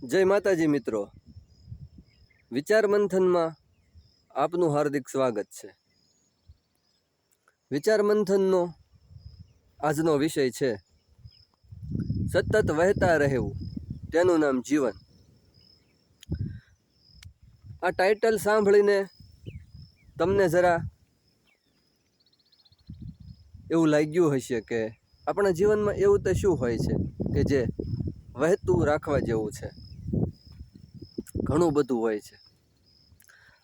જય માતાજી મિત્રો, વિચાર મંથનમાં આપનું હાર્દિક સ્વાગત છે। વિચાર મંથનનો આજનો વિષય છે સતત વહેતા રહેવું, તેનું નામ જીવન। આ ટાઇટલ સાંભળીને તમને જરા એવું લાગ્યું હશે કે આપણા જીવનમાં એવું તો શું હોય છે કે જે વહેતું રાખવા જેવું છે। ઘણું બધું હોય છે।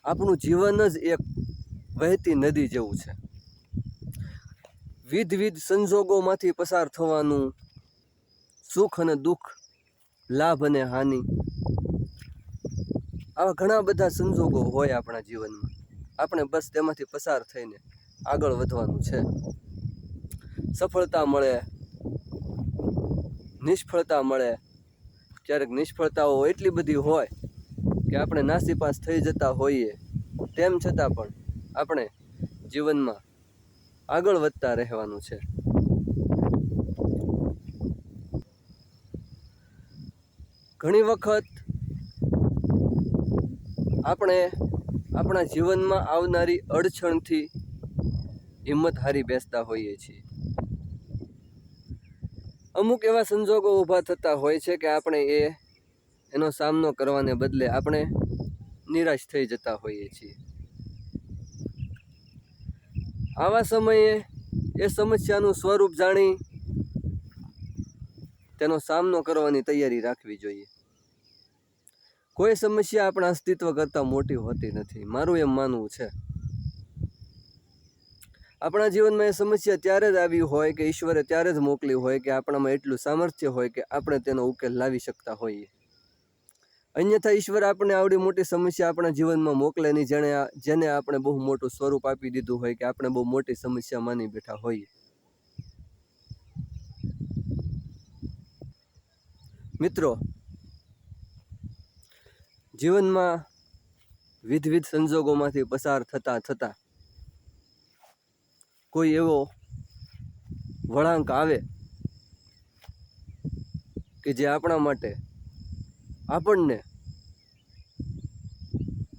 આપણું જીવન જ એક વહેતી નદી જેવું છે। વિવિધ સંજોગોમાંથી પસાર થવાનું, સુખ અને દુઃખ, લાભ અને હાનિ, આવા ઘણા બધા સંજોગો હોય આપણા જીવનમાં। આપણે બસ તેમાંથી પસાર થઈને આગળ વધવાનું છે। સફળતા મળે, નિષ્ફળતા મળે, ક્યારેક નિષ્ફળતાઓ એટલી બધી હોય કે આપણે નાસીપાસ થઈ જતા હોઈએ, તેમ છતાં પણ આપણે જીવનમાં આગળ વધતા રહેવાનું છે। ઘણી વખત આપણે આપણા જીવનમાં આવનારી અડચણથી હિંમત હારી બેસતા હોઈએ છીએ। અમુક એવા સંજોગો ઊભા થતા હોય છે કે આપણે એનો સામનો કરવાને બદલે આપણે નિરાશ થઈ જતા હોઈએ છીએ। આવા સમયે એ સમસ્યાનું સ્વરૂપ જાણી તેનો સામનો કરવાની તૈયારી રાખવી જોઈએ। કોઈ સમસ્યા આપણા અસ્તિત્વ કરતાં મોટી હોતી નથી, મારું એમ માનવું છે। આપણા જીવનમાં એ સમસ્યા ત્યારે જ આવી હોય કે ઈશ્વરે ત્યારે જ મોકલી હોય કે આપણામાં એટલું સામર્થ્ય હોય કે આપણે તેનો ઉકેલ લાવી શકતા હોઈએ। અન્યથા ઈશ્વર આપણે આવડી મોટી સમસ્યા આપણા જીવનમાં મોકલે નહીં, જેને આપણે બહુ મોટું સ્વરૂપ આપી દીધું હોય કે આપણે બહુ મોટી સમસ્યા માની બેઠા હોઈએ। મિત્રો, જીવનમાં વિવિધ સંજોગોમાંથી પસાર થતાં કોઈ એવો વળાંક આવે કે જે આપણા માટે આપણને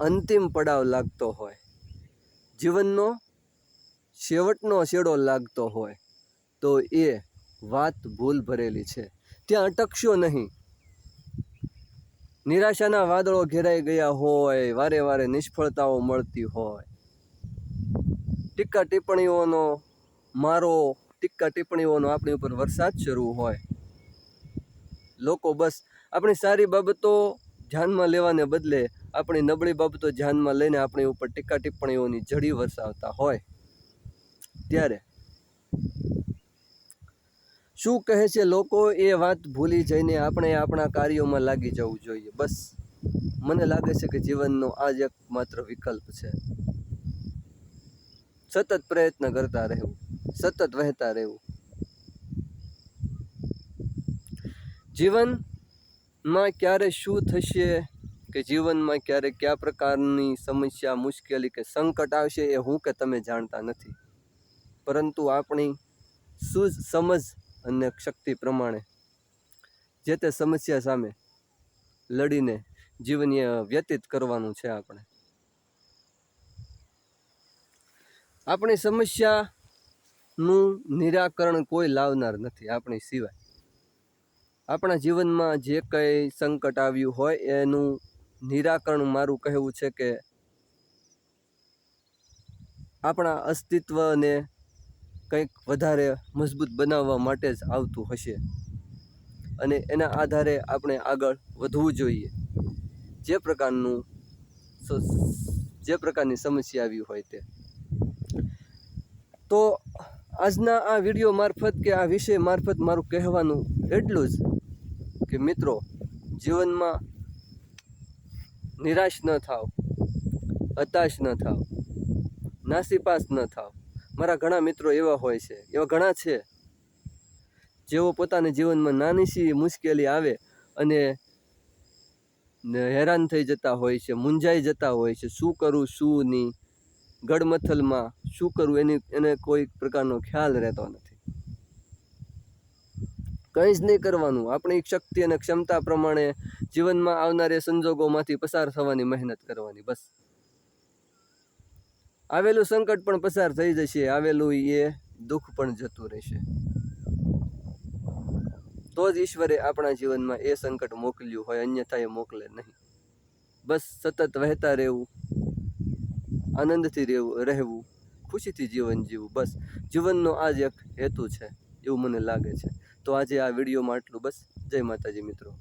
અંતિમ પડાવ લાગતો હોય, જીવનનો છેવટનો છેડો લાગતો હોય, તો એ વાત ભૂલ ભરેલી છે। ત્યાં અટકશો નહીં। નિરાશાના વાદળો ઘેરાઈ ગયા હોય, વારે વારે નિષ્ફળતાઓ મળતી હોય, ટીકા ટિપ્પણીઓનો મારો, ટીકા ટિપ્પણીઓનો આપણી ઉપર વરસાદ શરૂ હોય, લોકો બસ આપણી સારી બાબતો ધ્યાનમાં લેવાને બદલે આપણી નબળી બાબતો ધ્યાનમાં લઈને આપણી ઉપર ટીકા ટિપ્પણીઓની ઝડી વરસાવતા હોય, ત્યારે શું કહે છે લોકો એ વાત ભૂલી જઈને આપણે આપણા કાર્યોમાં લાગી જવું જોઈએ। બસ મને લાગે છે કે જીવનનો આ જ એકમાત્ર વિકલ્પ છે। સતત પ્રયત્ન કરતા રહેવું, સતત વહેતા રહેવું। જીવનમાં ક્યારે શું થશે કે જીવનમાં ક્યારે કયા પ્રકારની સમસ્યા, મુશ્કેલી કે સંકટ આવશે એ હું કે તમે જાણતા નથી, પરંતુ આપણી સૂઝ સમજ અને શક્તિ પ્રમાણે જે તે સમસ્યા સામે લડીને જીવન વ્યતીત કરવાનું છે। આપણી સમસ્યાનું નિરાકરણ કોઈ લાવનાર નથી આપણી સિવાય। આપણા જીવનમાં જે કંઈ સંકટ આવ્યું હોય એનું નિરાકરણ મારું કહેવું છે કે આપણા અસ્તિત્વને કંઈક વધારે મજબૂત બનાવવા માટે જ આવતું હશે, અને એના આધારે આપણે આગળ વધવું જોઈએ। જે પ્રકારની સમસ્યા આવી હોય તે તો આજના આ વિડીયો મારફત કે આ વિષય મારફત મારું કહેવાનું એટલું જ કે મિત્રો, જીવનમાં નિરાશ ન થાવ, હતાશ ન થાવ, નાસીપાસ ન થાવ। મારા ઘણા મિત્રો એવા હોય છે, એવા ઘણા છે જેઓ પોતાના જીવનમાં નાની સી મુશ્કેલી આવે અને હેરાન થઈ જતા હોય છે, મૂંઝાઈ જતા હોય છે, શું કરું શું નહીં, ગડમથલમાં શું કરવું એને કોઈ પ્રકારનો ખ્યાલ રહેતો નથી। કંઈ જ નહીં કરવાનું. આપણી શક્તિ અને ક્ષમતા પ્રમાણે જીવનમાં આવનારી સંજોગોમાંથી પસાર થવાની મહેનત કરવાની. બસ આવેલું સંકટ પણ પસાર થઈ જશે, આવેલું એ દુઃખ પણ જતું રહેશે. તો જ ઈશ્વરે આપણા જીવનમાં એ સંકટ મોકલ્યું હોય, અન્યથા એ મોકલે નહીં. બસ સતત વહેતા રહેવું, આનંદથી રહેવું, ખુશીથી જીવન જીવવું. બસ જીવનનો આ જ એક હેતુ છે એવું મને લાગે છે. તો આજે આ વિડીયોમાં આટલું. બસ. જય માતાજી મિત્રો.